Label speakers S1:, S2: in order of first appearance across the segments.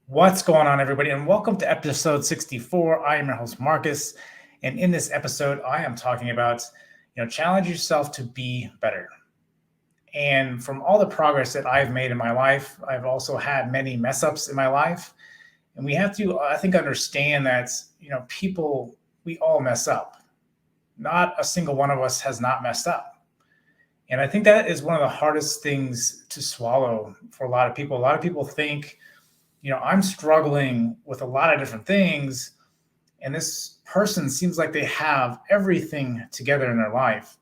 S1: What's going on, everybody? And welcome to episode 64. I am your host, Marcus. And in this episode, I am talking about, challenge yourself to be better. And from all the progress that I've made in my life, I've also had many mess ups in my life. And we have to, I think, understand that, people, we all mess up. Not a single one of us has not messed up. And I think that is one of the hardest things to swallow for a lot of people. A lot of people think, I'm struggling with a lot of different things, and this person seems like they have everything together in their life.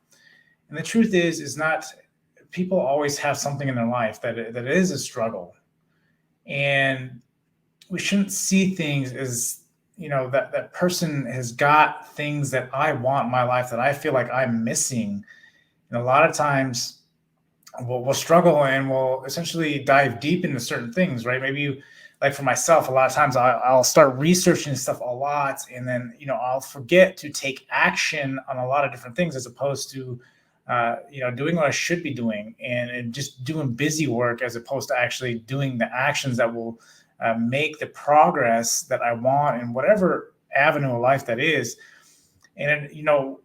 S1: And the truth is not people always have something in their life that is a struggle. And we shouldn't see things as, that person has got things that I want in my life that I feel like I'm missing. And a lot of times we'll struggle and we'll essentially dive deep into certain things, right? Maybe like for myself, a lot of times I'll start researching stuff a lot, and then I'll forget to take action on a lot of different things as opposed to doing what I should be doing, and just doing busy work as opposed to actually doing the actions that will make the progress that I want in whatever avenue of life that is. And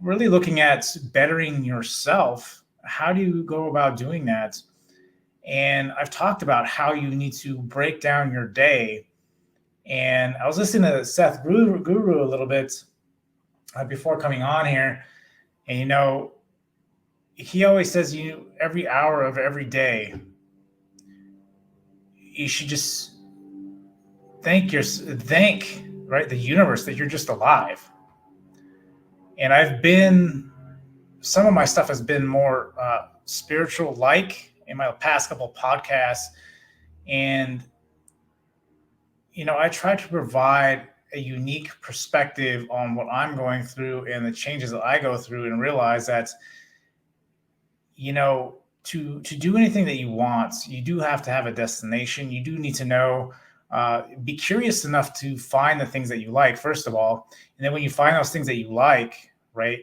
S1: really looking at bettering yourself. How do you go about doing that? And I've talked about how you need to break down your day. And I was listening to Seth Guru a little bit before coming on here. And, he always says, every hour of every day, you should just thank, right, the universe that you're just alive. And some of my stuff has been more spiritual like in my past couple podcasts. And I try to provide a unique perspective on what I'm going through and the changes that I go through, and realize that, to do anything that you want, you do have to have a destination. You do need to know, be curious enough to find the things that you like, first of all. And then when you find those things that you like, right,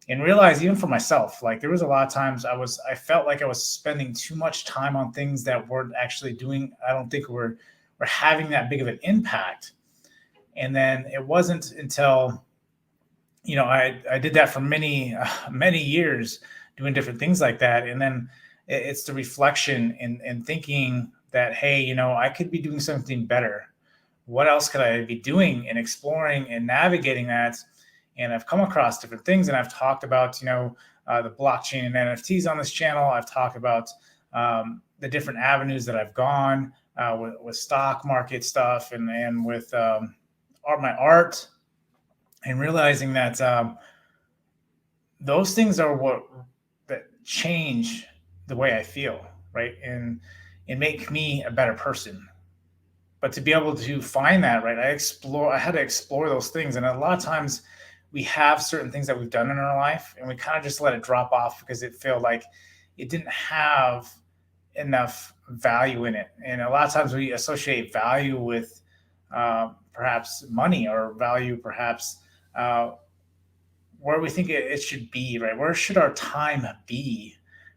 S1: and realize, even for myself, like there was a lot of times I felt like I was spending too much time on things that weren't actually doing, I don't think we're having that big of an impact. And then it wasn't until I did that for many years, doing different things like that. And then it's the reflection and thinking that, hey, I could be doing something better. What else could I be doing, and exploring and navigating that? And I've come across different things, and I've talked about the blockchain and NFTs on this channel. I've talked about the different avenues that I've gone with stock market stuff, and with my art, and realizing that those things are what that change the way I feel, right, and make me a better person. But to be able to find that, right, I had to explore those things. And a lot of times we have certain things that we've done in our life, and we kind of just let it drop off because it felt like it didn't have enough value in it. And a lot of times we associate value with perhaps money, or value perhaps where we think it should be, right? Where should our time be?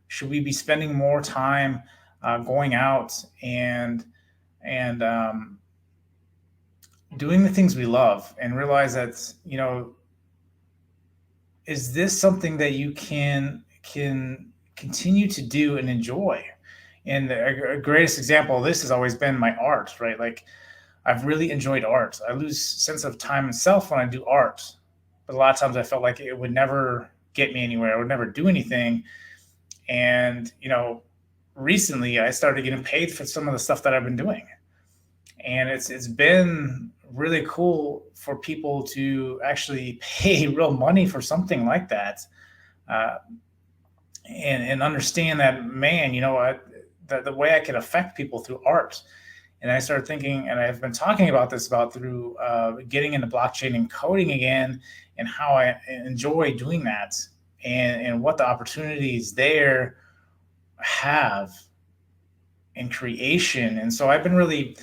S1: Should we be spending more time going out and doing the things we love, and realize that, is this something that you can continue to do and enjoy? And a greatest example of this has always been my art, right? Like, I've really enjoyed art. I lose sense of time and self when I do art, but a lot of times I felt like it would never get me anywhere. I would never do anything. And recently I started getting paid for some of the stuff that I've been doing, and it's been really cool for people to actually pay real money for something like that, uh, and understand that, man, the way I can affect people through art. And I started thinking, and I've been talking about this about through getting into blockchain and coding again, and how I enjoy doing that, and what the opportunities there have in creation. And so I've been really,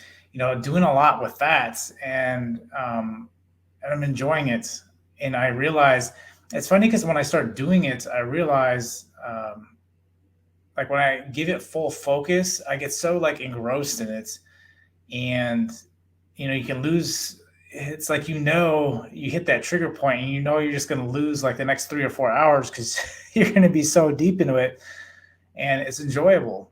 S1: doing a lot with that, and I'm enjoying it. And I realize it's funny because when I start doing it, I realize, like when I give it full focus, I get so like engrossed in it, and you can lose. It's like, you hit that trigger point and you're just going to lose like the next 3 or 4 hours because you're going to be so deep into it, and it's enjoyable,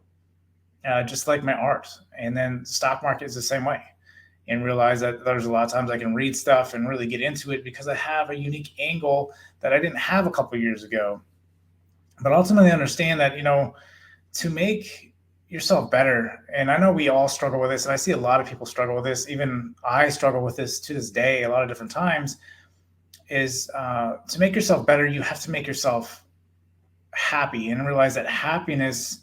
S1: just like my art. And then the stock market is the same way, and realize that there's a lot of times I can read stuff and really get into it because I have a unique angle that I didn't have a couple of years ago. But ultimately understand that, to make yourself better, and I know we all struggle with this, and I see a lot of people struggle with this, even I struggle with this to this day a lot of different times, is to make yourself better, you have to make yourself happy and realize that happiness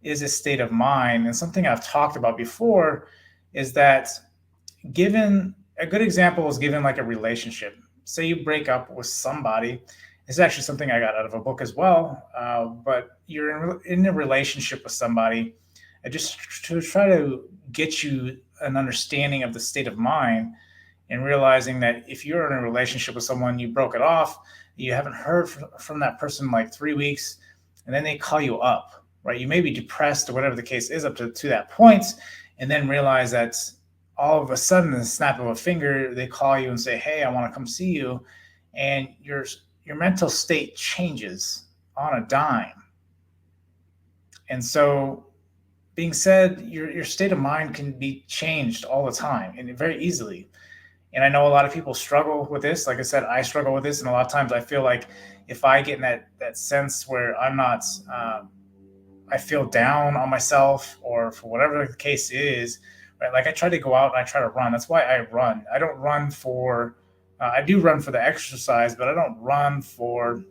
S1: is a state of mind. And something I've talked about before is that, given a good example is given like a relationship. Say you break up with somebody. This is actually something I got out of a book as well. But you're in a relationship with somebody, just to try to get you an understanding of the state of mind, and realizing that if you're in a relationship with someone, you broke it off, you haven't heard from that person in like 3 weeks, and then they call you up, right? You may be depressed or whatever the case is up to that point, and then realize that all of a sudden, the snap of a finger, they call you and say, "Hey, I want to come see you," and your mental state changes on a dime. And so, being said, your state of mind can be changed all the time and very easily. And I know a lot of people struggle with this. Like I said, I struggle with this, and a lot of times I feel like if I get in that sense where I'm not, I feel down on myself, or for whatever the case is, right? Like I try to go out and I try to run. That's why I run. I don't run for, I do run for the exercise, but I don't run for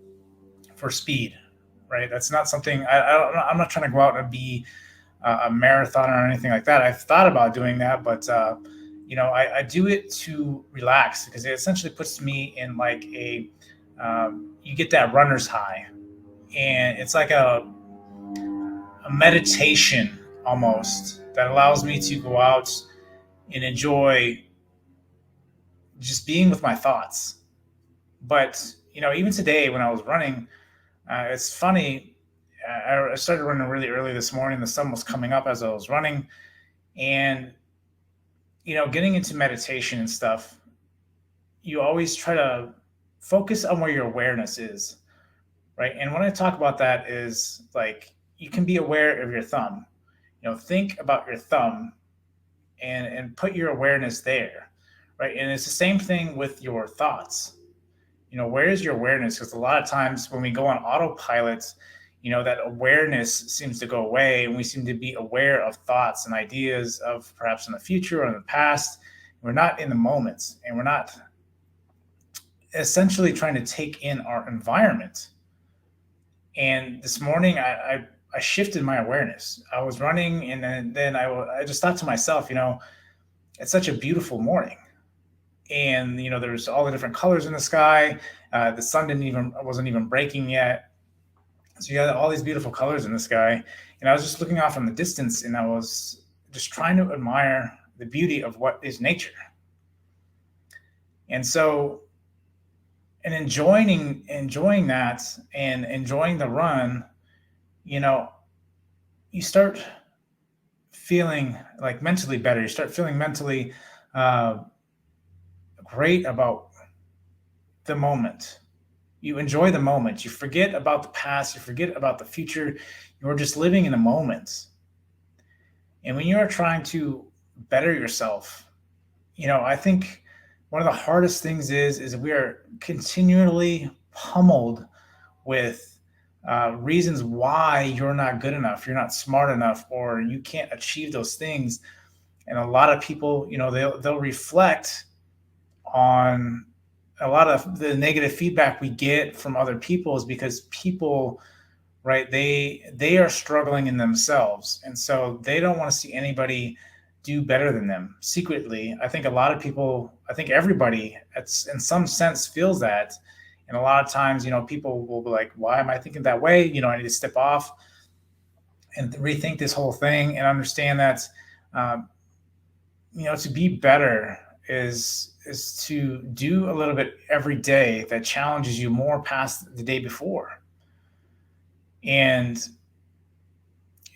S1: speed, right? That's not something I'm not trying to go out and be a marathoner or anything like that. I've thought about doing that, but I do it to relax, because it essentially puts me in like you get that runner's high, and it's like a meditation almost, that allows me to go out and enjoy just being with my thoughts. But even today when I was running, it's funny. I started running really early this morning. The sun was coming up as I was running, and getting into meditation and stuff, you always try to focus on where your awareness is, right? And when I talk about that, is like, you can be aware of your thumb. Think about your thumb, and put your awareness there, right? And it's the same thing with your thoughts. Where is your awareness? Because a lot of times when we go on autopilot, that awareness seems to go away, and we seem to be aware of thoughts and ideas of perhaps in the future or in the past. We're not in the moment, and we're not essentially trying to take in our environment. And this morning, I shifted my awareness. I was running, and then I just thought to myself, it's such a beautiful morning, and there's all the different colors in the sky. The sun wasn't even breaking yet, so you got all these beautiful colors in the sky. And I was just looking off in the distance, and I was just trying to admire the beauty of what is nature. And so, and enjoying that, and enjoying the run, you start feeling like mentally better. You start feeling mentally great about the moment. You enjoy the moment. You forget about the past. You forget about the future. You're just living in the moment. And when you're trying to better yourself, I think one of the hardest things is we are continually pummeled with reasons why you're not good enough, you're not smart enough, or you can't achieve those things. And a lot of people, they'll reflect on a lot of the negative feedback we get from other people, is because people, right, they are struggling in themselves, and so they don't want to see anybody do better than them secretly. I think a lot of people, I think everybody in some sense feels that. And a lot of times, people will be like, why am I thinking that way? I need to step off and rethink this whole thing, and understand that, to be better is to do a little bit every day that challenges you more past the day before. And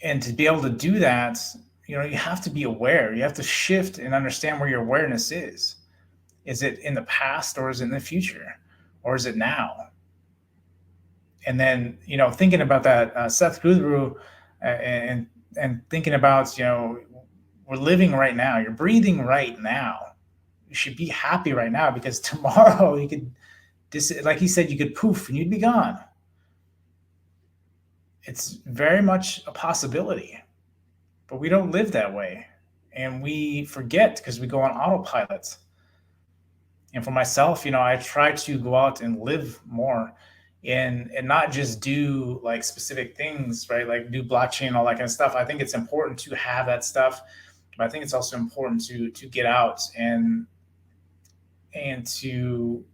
S1: to be able to do that, you have to be aware. You have to shift and understand where your awareness is. Is it in the past, or is it in the future, or is it now? And then, thinking about that, Seth Gudru, and thinking about, we're living right now. You're breathing right now. You should be happy right now, because tomorrow you could, like he said, you could poof and you'd be gone. It's very much a possibility, but we don't live that way, and we forget because we go on autopilot. And for myself, I try to go out and live more, and not just do like specific things, right? Like do blockchain, all that kind of stuff. I think it's important to have that stuff, but I think it's also important to get out and to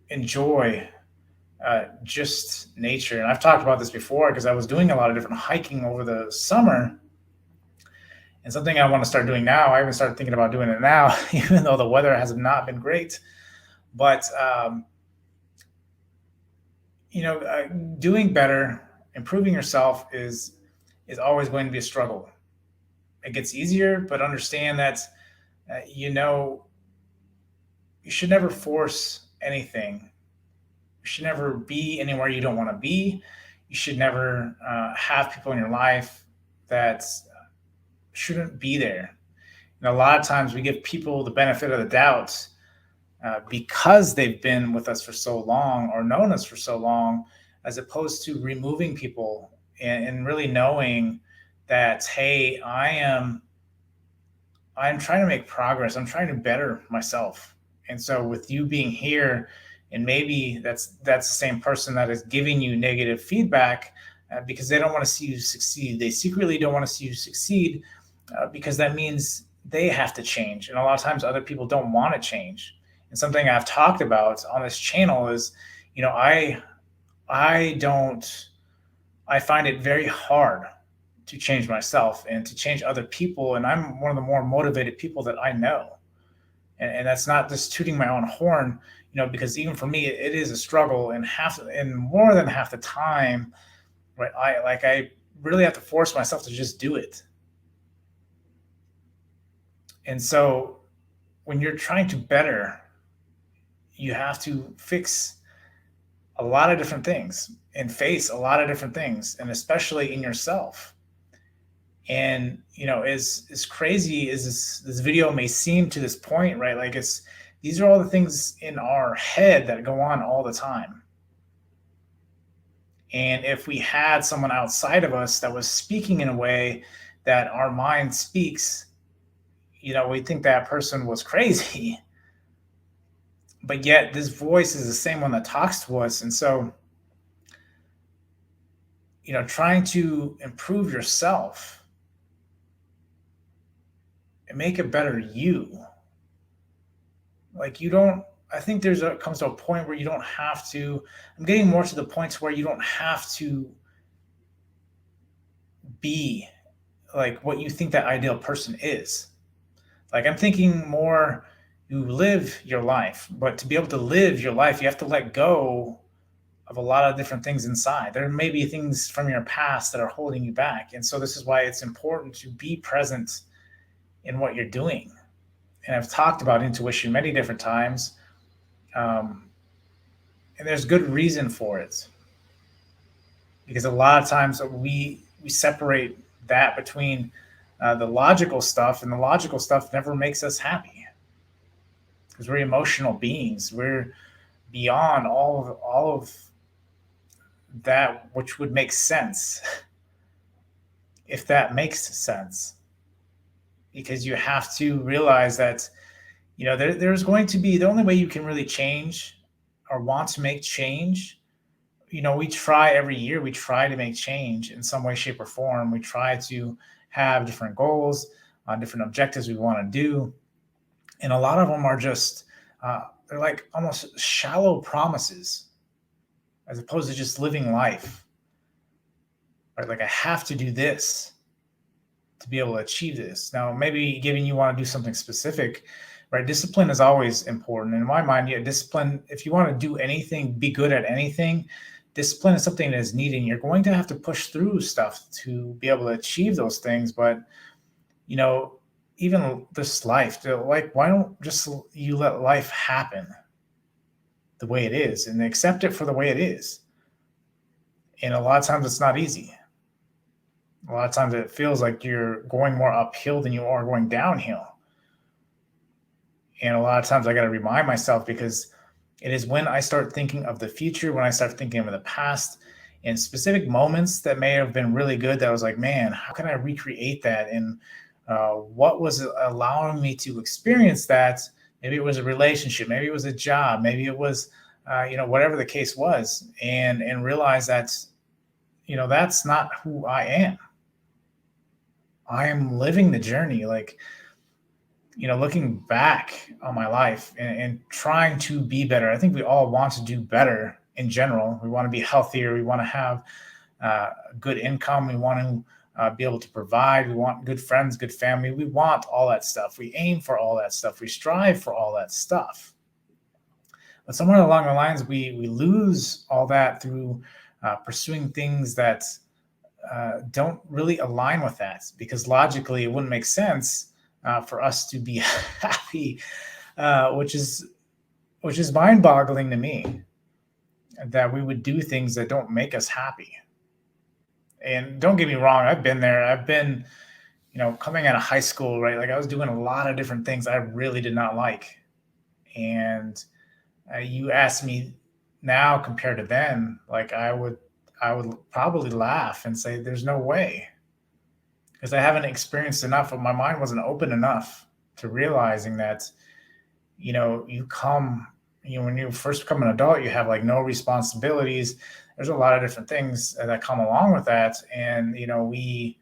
S1: enjoy just nature. And I've talked about this before because I was doing a lot of different hiking over the summer, and something I want to start doing now. I even started thinking about doing it now, even though the weather has not been great. But doing better, improving yourself is always going to be a struggle. It gets easier, but understand that you should never force anything. You should never be anywhere you don't want to be. You should never have people in your life that shouldn't be there. And a lot of times we give people the benefit of the doubt because they've been with us for so long or known us for so long, as opposed to removing people and really knowing that, hey, I'm trying to make progress. I'm trying to better myself. And so with you being here, and maybe that's the same person that is giving you negative feedback because they don't want to see you succeed. They secretly don't want to see you succeed because that means they have to change. And a lot of times other people don't want to change. And something I've talked about on this channel is, I find it very hard to change myself and to change other people. And I'm one of the more motivated people that I know. And that's not just tooting my own horn, because even for me, it is a struggle, and more than half the time, right? I really have to force myself to just do it. And so when you're trying to better, you have to fix a lot of different things and face a lot of different things, and especially in yourself. And as crazy as this video may seem to this point, right? Like these are all the things in our head that go on all the time. And if we had someone outside of us that was speaking in a way that our mind speaks, we think that person was crazy. But yet this voice is the same one that talks to us. And so, trying to improve yourself and make a better you. Like I think comes to a point where you don't have to, I'm getting more to the points where you don't have to be like what you think that ideal person is. Like I'm thinking more, you live your life, but to be able to live your life, you have to let go of a lot of different things inside. There may be things from your past that are holding you back. And so this is why it's important to be present in what you're doing. And I've talked about intuition many different times. And there's good reason for it. Because a lot of times we separate that between the logical stuff, and the logical stuff never makes us happy. Because we're emotional beings. We're beyond all of that which would make sense, if that makes sense. Because you have to realize that, there's going to be, the only way you can really change or want to make change, we try every year, we try to make change in some way, shape, or form. We try to have different goals, different objectives we want to do. And a lot of them are just, they're like almost shallow promises, as opposed to just living life. Right? Like I have to do this to be able to achieve this. Now, maybe given you want to do something specific, right? Discipline is always important. In my mind, discipline, if you want to do anything, be good at anything, discipline is something that is needed. You're going to have to push through stuff to be able to achieve those things. But you know, even this life, like, why don't just you let life happen the way it is and accept it for the way it is? And a lot of times it's not easy. A lot of times it feels like you're going more uphill than you are going downhill. And a lot of times I got to remind myself, because it is when I start thinking of the future, when I start thinking of the past and specific moments that may have been really good, that I was like, man, how can I recreate that? And what was allowing me to experience that? Maybe it was a relationship, maybe it was a job, maybe it was, whatever the case was, and realize that, that's not who I am. I am living the journey. Like, looking back on my life and trying to be better. I think we all want to do better in general. We want to be healthier. We want to have good income. We want to be able to provide. We want good friends, good family. We want all that stuff. We aim for all that stuff. We strive for all that stuff. But somewhere along the lines, we lose all that through pursuing things that don't really align with that, because logically it wouldn't make sense for us to be happy, which is mind-boggling to me, that we would do things that don't make us happy. And don't get me wrong, I've been there. I've been, coming out of high school, right? Like, I was doing a lot of different things I really did not like. And you ask me now compared to then, like, I would probably laugh and say, "There's no way," because I haven't experienced enough. But my mind wasn't open enough to realizing that, you come, when you first become an adult, you have like no responsibilities. There's a lot of different things that come along with that, and we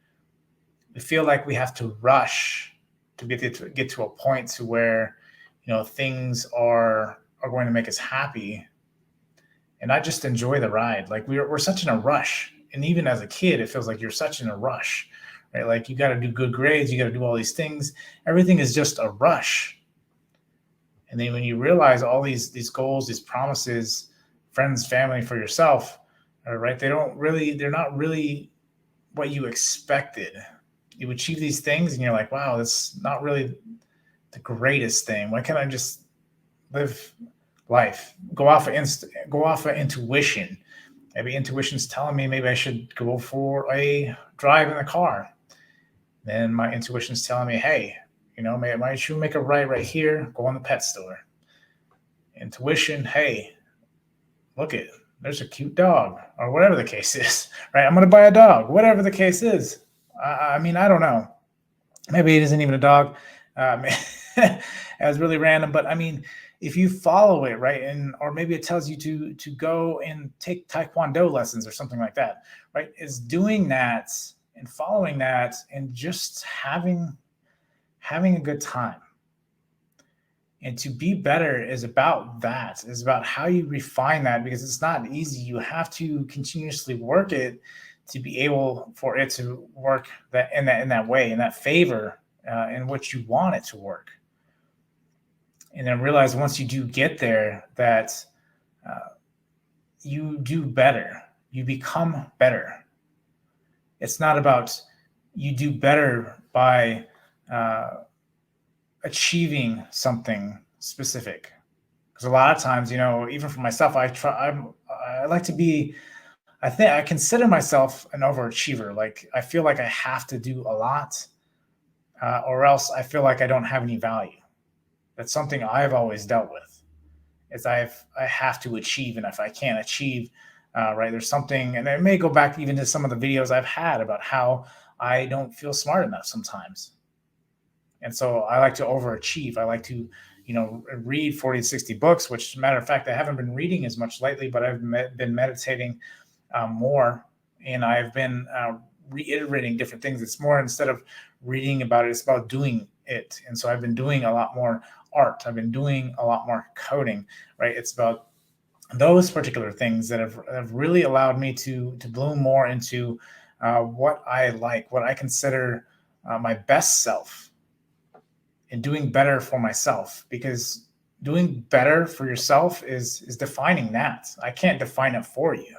S1: feel like we have to rush to get to a point to where, things are going to make us happy, and not just enjoy the ride. Like, we're such in a rush. And even as a kid, it feels like you're such in a rush, right? Like, you got to do good grades, you got to do all these things. Everything is just a rush. And then when you realize all these goals, these promises, friends, family, for yourself, right? They're not really what you expected. You achieve these things and you're like, wow, that's not really the greatest thing. Why can't I just live life? Go off of intuition. Maybe intuition's telling me maybe I should go for a drive in the car. Then my intuition's telling me, hey, maybe I should make a right here, go in the pet store. Intuition, hey, look it, there's a cute dog, or whatever the case is, right? I'm gonna buy a dog, whatever the case is. I mean, I don't know. Maybe it isn't even a dog. It was really random, but I mean, if you follow it, right, and or maybe it tells you to go and take taekwondo lessons or something like that, right? Is doing that and following that and just having a good time. And to be better is about that, is about how you refine that, because it's not easy. You have to continuously work it to be able for it to work that way, in that favor, in which you want it to work. And then realize once you do get there that you do better, you become better. It's not about you do better by achieving something specific, because a lot of times, even for myself, I like to be, I think I consider myself an overachiever. Like, I feel like I have to do a lot, or else I feel like I don't have any value. That's something I've always dealt with, is I have to achieve, and if I can't achieve, right, there's something. And it may go back even to some of the videos I've had about how I don't feel smart enough sometimes. And so I like to overachieve. I like to, read 40 to 60 books, which, matter of fact, I haven't been reading as much lately, but I've been meditating more, and I've been reiterating different things. It's more, instead of reading about it, it's about doing it. And so I've been doing a lot more art. I've been doing a lot more coding, right? It's about those particular things that have really allowed me to bloom more into what I like, what I consider my best self, and doing better for myself. Because doing better for yourself is defining that. I can't define it for you.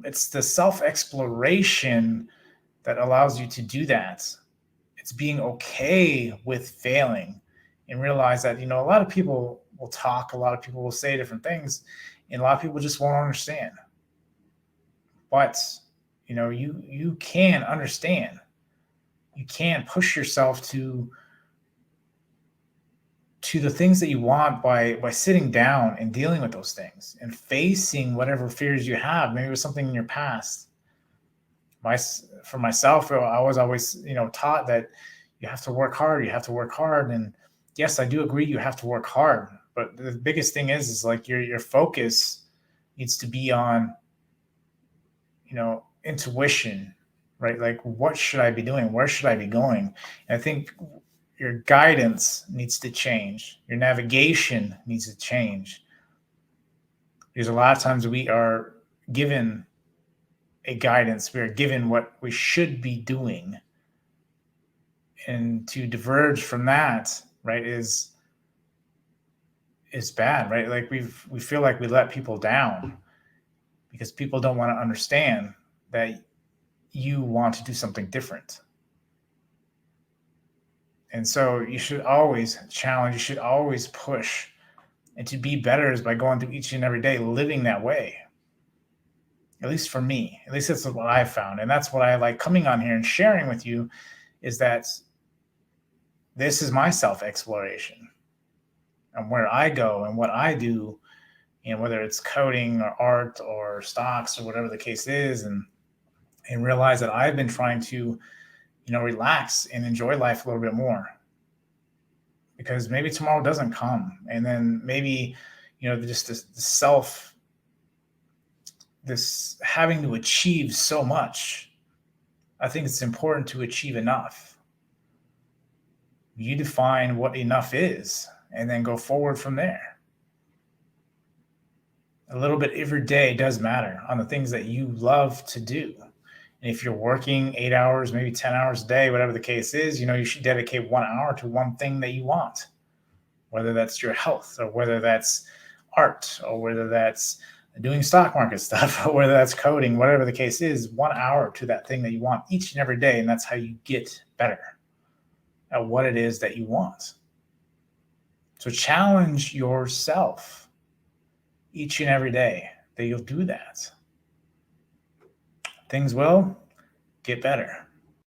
S1: It's the self exploration that allows you to do that. It's being okay with failing and realize that, a lot of people will talk, a lot of people will say different things, and a lot of people just won't understand. But, you can understand. You can push yourself to the things that you want by sitting down and dealing with those things and facing whatever fears you have. Maybe it was something in your past. For myself, I was always, taught that you have to work hard. You have to work hard, and yes, I do agree. You have to work hard, but the biggest thing is like your focus needs to be on, intuition, right? Like, what should I be doing? Where should I be going? And I think your guidance needs to change. Your navigation needs to change. Because a lot of times we are given a guidance, we are given what we should be doing. And to diverge from that, right, is bad, right? Like we feel like we let people down because people don't want to understand that you want to do something different. And so you should always challenge, you should always push. And to be better is by going through each and every day living that way. At least for me, at least that's what I found. And that's what I like coming on here and sharing with you, is that this is my self-exploration and where I go and what I do, whether it's coding or art or stocks or whatever the case is, and realize that I've been trying to, relax and enjoy life a little bit more, because maybe tomorrow doesn't come. And then maybe, just this having to achieve so much. I think it's important to achieve enough. You define what enough is and then go forward from there. A little bit every day does matter on the things that you love to do. And if you're working 8 hours, maybe 10 hours a day, whatever the case is, you should dedicate 1 hour to one thing that you want, whether that's your health or whether that's art or whether that's doing stock market stuff or whether that's coding, whatever the case is, 1 hour to that thing that you want each and every day. And that's how you get better at what it is that you want. So challenge yourself each and every day that you'll do that. Things will get better.